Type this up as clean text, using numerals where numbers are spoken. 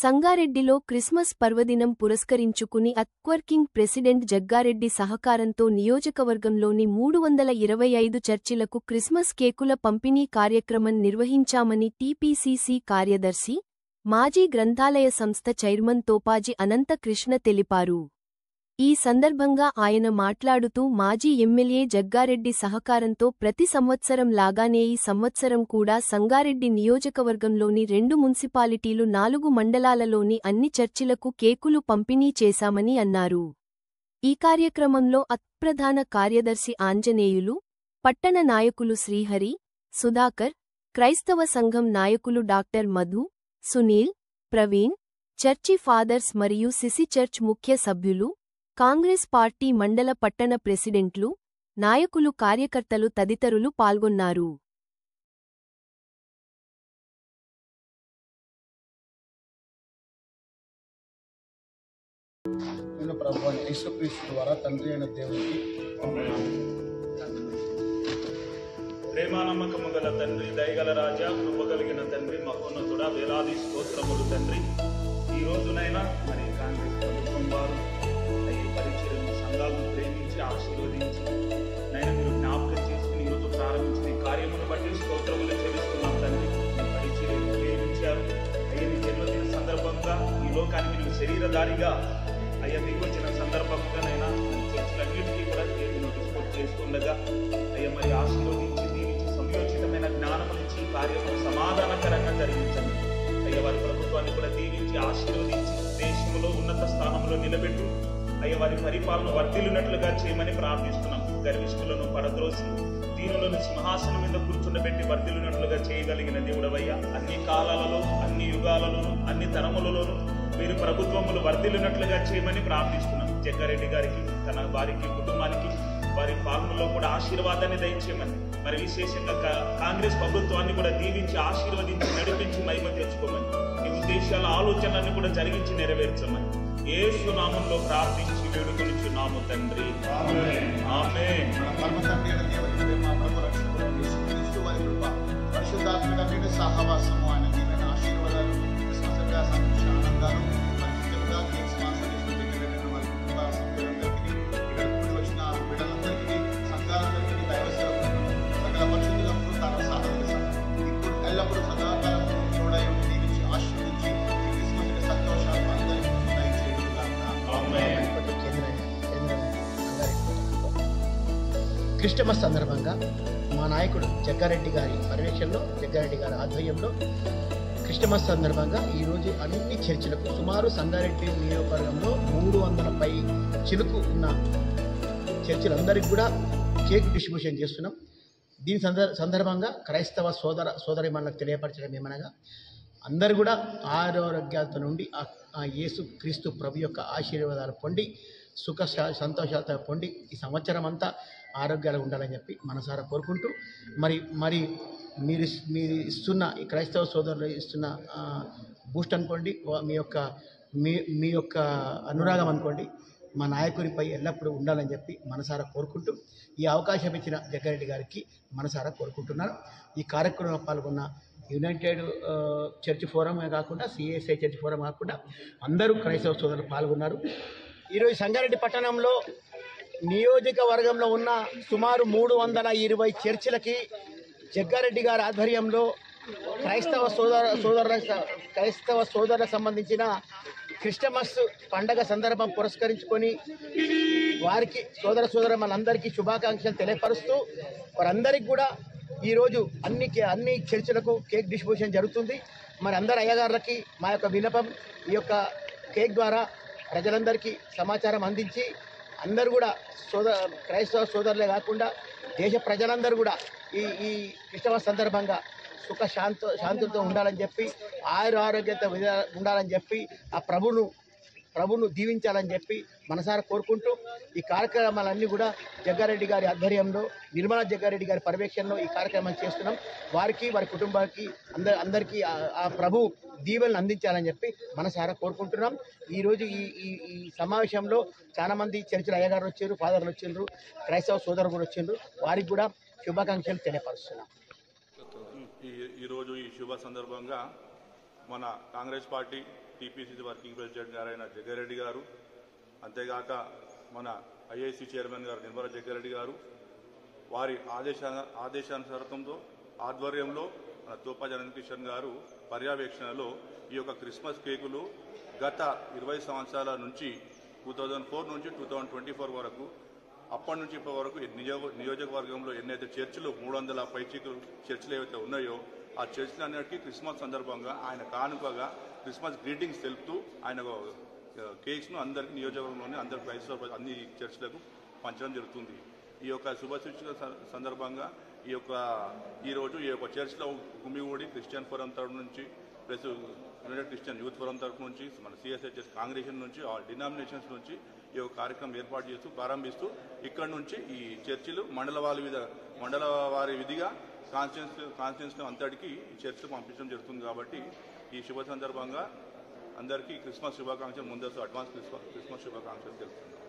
సంగారెడ్డిలో క్రిస్మస్ పర్వదినం పురస్కరించుకుని అక్వర్కింగ్ ప్రెసిడెంట్ జగ్గారెడ్డి సహకారంతో నియోజకవర్గంలోని 325 చర్చిలకు క్రిస్మస్ కేకుల పంపిణీ కార్యక్రమం నిర్వహించామని టీపీసీసీ కార్యదర్శి, మాజీ గ్రంథాలయ సంస్థ చైర్మన్ తోపాజి అనంత కృష్ణ తెలిపారు. ఈ సందర్భంగా ఆయన మాట్లాడుతూ మాజీ ఎమ్మెల్యే జగ్గారెడ్డి సహకారంతో ప్రతి సంవత్సరం లాగానే ఈ సంవత్సరం కూడా సంగారెడ్డి నియోజకవర్గంలోని 2 మున్సిపాలిటీలు 4 మండలాలలోని అన్ని చర్చిలకు కేకులు పంపిణీ చేశామని అన్నారు. ఈ కార్యక్రమంలో ప్రధాన కార్యదర్శి ఆంజనేయులు, పట్టణ నాయకులు శ్రీహరి, సుధాకర్, క్రైస్తవ సంఘం నాయకులు doctor Madhu, Sunil, Praveen, church fathers మరియు సిసి చర్చ్ ముఖ్య సభ్యులు, కాంగ్రెస్ పార్టీ మండల పట్టణ ప్రెసిడెంట్లు, నాయకులు, కార్యకర్తలు తదితరులు పాల్గొన్నారు. ప్రభువైన యేసుక్రీస్తు ద్వారా తండ్రి అయిన దేవునికి ప్రేమానమ్మకము గల తండ్రి, దయగల రాజా, కృప కలిగిన తండ్రి, మహోన్నతుడా, వేలాది స్తోత్రములు తండ్రి. ఈ రోజునైనా మరి కాంగ్రెస్ ప్రభుత్వం వారు ఈ పరిచర్యను సంఘాలను ప్రేమించి ఆశీర్వదించి నైనా మీరు జ్ఞాపకం చేసుకుని ఈరోజు ప్రారంభించిన కార్యమును బట్టి స్తోత్రములు చెల్లిస్తున్నాం తండ్రి. మీ పరిచర్యను ప్రేమించారు అయ్యా. మీ జన్మదిన సందర్భంగా ఈ లోకానికి మీరు శరీరధారిగా అయ్యా దిగి వచ్చిన సందర్భంగానైనా చర్చలన్నింటినీ కూడా నోటిఫికేట్ చేస్తుండగా అయ్యా మరి ఆశీర్వదించి దీనికి సంయోచితమైన జ్ఞానం నుంచి కార్యము సమాధానకరంగా జరిగించండి అయ్యా. వారి ప్రభుత్వాన్ని కూడా దీవించి ఆశీర్వదించి దేశంలో ఉన్నత స్థానంలో నిలబెట్టు అయ్యా. వారి పరిపాలన వర్ధిల్లునట్లుగా చేయమని ప్రార్థిస్తున్నాం. గర్విష్ఠులను పడద్రోసి దీనులను సింహాసనం మీద కూర్చుండబెట్టి వర్ధిల్లునట్లుగా చేయగలిగిన దేవుడవయ్యా. అన్ని కాలాలలో, అన్ని యుగాలలోనూ, అన్ని తరములలోనూ మీరు ప్రభుత్వములు వర్ధిల్లునట్లుగా చేయమని ప్రార్థిస్తున్నాం. జగ్గారెడ్డి గారికి, తన వారికి, కుటుంబానికి, వారి పాలనలో కూడా ఆశీర్వాదాన్ని దయచేయమని, మరి విశేషంగా కాంగ్రెస్ ప్రభుత్వాన్ని కూడా దీవించి ఆశీర్వదించి నడిపించి మహిమ తెచ్చుకోమని, ఈ ఉద్దేశాల ఆలోచనలన్నీ కూడా జరిగించి నెరవేర్చమని యేసు నామంలో ప్రార్థించి వేడుకొనుచున్నాము తండ్రి. ఆమేన్. పరిశుద్ధాత్మక సహవాసము, ఆయన దీవెన ఆశీర్వాదాలు, ఆనందాలు వచ్చిన బిడ్డలందరికీ, సంఘాలందరికీ, దైవసేవకులకు, సకల పరిశుద్ధులకు తన సహకరిస్తాం. ఇప్పుడు ఎల్లప్పుడూ సదాకాలం తోడై దీవించి ఆశీర్వదించి ఈ క్రిస్మస్ సంతోషాలు అందరికీ క్రిస్టమస్ సందర్భంగా మా నాయకుడు జగ్గారెడ్డి గారి పర్యవేక్షణలో, జగ్గారెడ్డి గారి ఆధ్వర్యంలో క్రిస్టమస్ సందర్భంగా ఈరోజు అన్ని చర్చిలకు సుమారు సంగారెడ్డి నియోజకవర్గంలో 300 పై చిలుకు ఉన్న చర్చిలందరికీ కూడా కేక్ డిస్ట్రిబ్యూషన్ చేస్తున్నాం. దీని సందర్భంగా క్రైస్తవ సోదరిమణులకు తెలియపరచడం ఏమనగా, అందరూ కూడా ఆరోగ్యాలతో నుండి ఆ యేసు క్రీస్తు ప్రభు యొక్క ఆశీర్వాదాలు పొంది సుఖ సంతోషాలతో పొంది ఈ సంవత్సరం అంతా ఆరోగ్యాలు ఉండాలని చెప్పి మనసారా కోరుకుంటూ, మరి మీరు ఇస్తున్న ఈ క్రైస్తవ సోదరులు ఇస్తున్న బూస్ట్ అనుకోండి, మీ యొక్క అనురాగం అనుకోండి, మా నాయకునిపై ఎల్లప్పుడూ ఉండాలని చెప్పి మనసారా కోరుకుంటూ, ఈ అవకాశం ఇచ్చిన జగ్గారెడ్డి గారికి మనసారా కోరుకుంటున్నాను. ఈ కార్యక్రమంలో పాల్గొన్న యునైటెడ్ చర్చ్ ఫోరమే కాకుండా, సిఎస్ఐ చర్చ్ ఫోరం కాకుండా అందరూ క్రైస్తవ సోదరులు పాల్గొన్నారు. ఈరోజు సంగారెడ్డి పట్టణంలో నియోజకవర్గంలో ఉన్న సుమారు 320 చర్చిలకి జగ్గారెడ్డి గారి ఆధ్వర్యంలో క్రైస్తవ సోదరులకు సంబంధించిన క్రిస్టమస్ పండగ సందర్భం పురస్కరించుకొని వారికి సోదరులందరికీ శుభాకాంక్షలు తెలియపరుస్తూ, వారందరికీ కూడా ఈరోజు అన్ని చర్చిలకు కేక్ డిస్ట్రిబ్యూషన్ జరుగుతుంది. మరి అందరు అయ్యగారులకి మా యొక్క విన్నపం, ఈ యొక్క కేక్ ద్వారా ప్రజలందరికీ సమాచారం అందించి అందరూ కూడా క్రైస్తవ సోదరులే కాకుండా దేశ ప్రజలందరూ కూడా ఈ క్రిస్టమస్ సందర్భంగా సుఖ శాంతులతో ఉండాలని చెప్పి, ఆరోగ్యంతో ఉండాలని చెప్పి, ఆ ప్రభును దీవించాలని చెప్పి మనసారా కోరుకుంటూ, ఈ కార్యక్రమాలన్నీ కూడా జగ్గారెడ్డి గారి ఆధ్వర్యంలో, నిర్మలా జగ్గారెడ్డి గారి పర్యవేక్షణలో ఈ కార్యక్రమాలు చేస్తున్నాం. వారికి, వారి కుటుంబానికి అందరికీ ఆ ప్రభు దీవెనలు అందించాలని చెప్పి మనసారా కోరుకుంటున్నాం. ఈరోజు ఈ సమావేశంలో చాలామంది చర్చిల అయ్యగారు వచ్చారు, ఫాదర్లు వచ్చిండ్రు, క్రైస్తవ సోదరులు కూడా వచ్చిండ్రు. వారికి కూడా శుభాకాంక్షలు తెలియపరుస్తున్నాం. ఈరోజు ఈ శుభ సందర్భంగా మన Congress party TPCC working president గారైన జగ్గారెడ్డి గారు, అంతేగాక మన ఐఐసి చైర్మన్ గారు నిర్మలా జగ్గారెడ్డి గారు, వారి ఆదేశానుసారంతో ఆధ్వర్యంలో మన తోపా జగన్ కిషన్ గారు పర్యవేక్షణలో ఈ యొక్క క్రిస్మస్ కేకులు గత 20 సంవత్సరాల నుంచి 2004 నుంచి 2024 వరకు, అప్పటి నుంచి ఇప్పటి వరకు నియోజకవర్గంలో ఎన్నైతే చర్చిలు 300 పైచికు చర్చిలు ఏవైతే ఉన్నాయో ఆ చర్చిలన్నిటికీ క్రిస్మస్ సందర్భంగా ఆయన కానుకగా క్రిస్మస్ గ్రీటింగ్స్ తెలుపుతూ ఆయన కేక్స్ను అందరికీ నియోజకవర్గంలోని అందరి క్రైస్తవ అన్ని చర్చిలకు పంచడం జరుగుతుంది. ఈ యొక్క శుభసూచక సందర్భంగా ఈ రోజు ఈ యొక్క చర్చ్లో గుమిగూడి క్రిస్టియన్ ఫోరం తరఫు నుంచి plus United Christian youth forum తరఫు నుంచి మన సిఎస్హెచ్ఎస్ కాంగ్రెషన్ నుంచి ఆల్ డినామినేషన్స్ నుంచి ఈ యొక్క కార్యక్రమం ఏర్పాటు చేస్తూ ప్రారంభిస్తూ ఇక్కడి నుంచి ఈ చర్చిలు మండల వారి విధిగా కాన్స్టిట్యూన్స్ అంతటికి ఈ చర్చలు పంపించడం జరుగుతుంది. కాబట్టి ఈ శుభ సందర్భంగా అందరికీ క్రిస్మస్ శుభాకాంక్షలు, ముందస్తు అడ్వాన్స్ క్రిస్మస్ శుభాకాంక్షలు తెలుపుతున్నాం.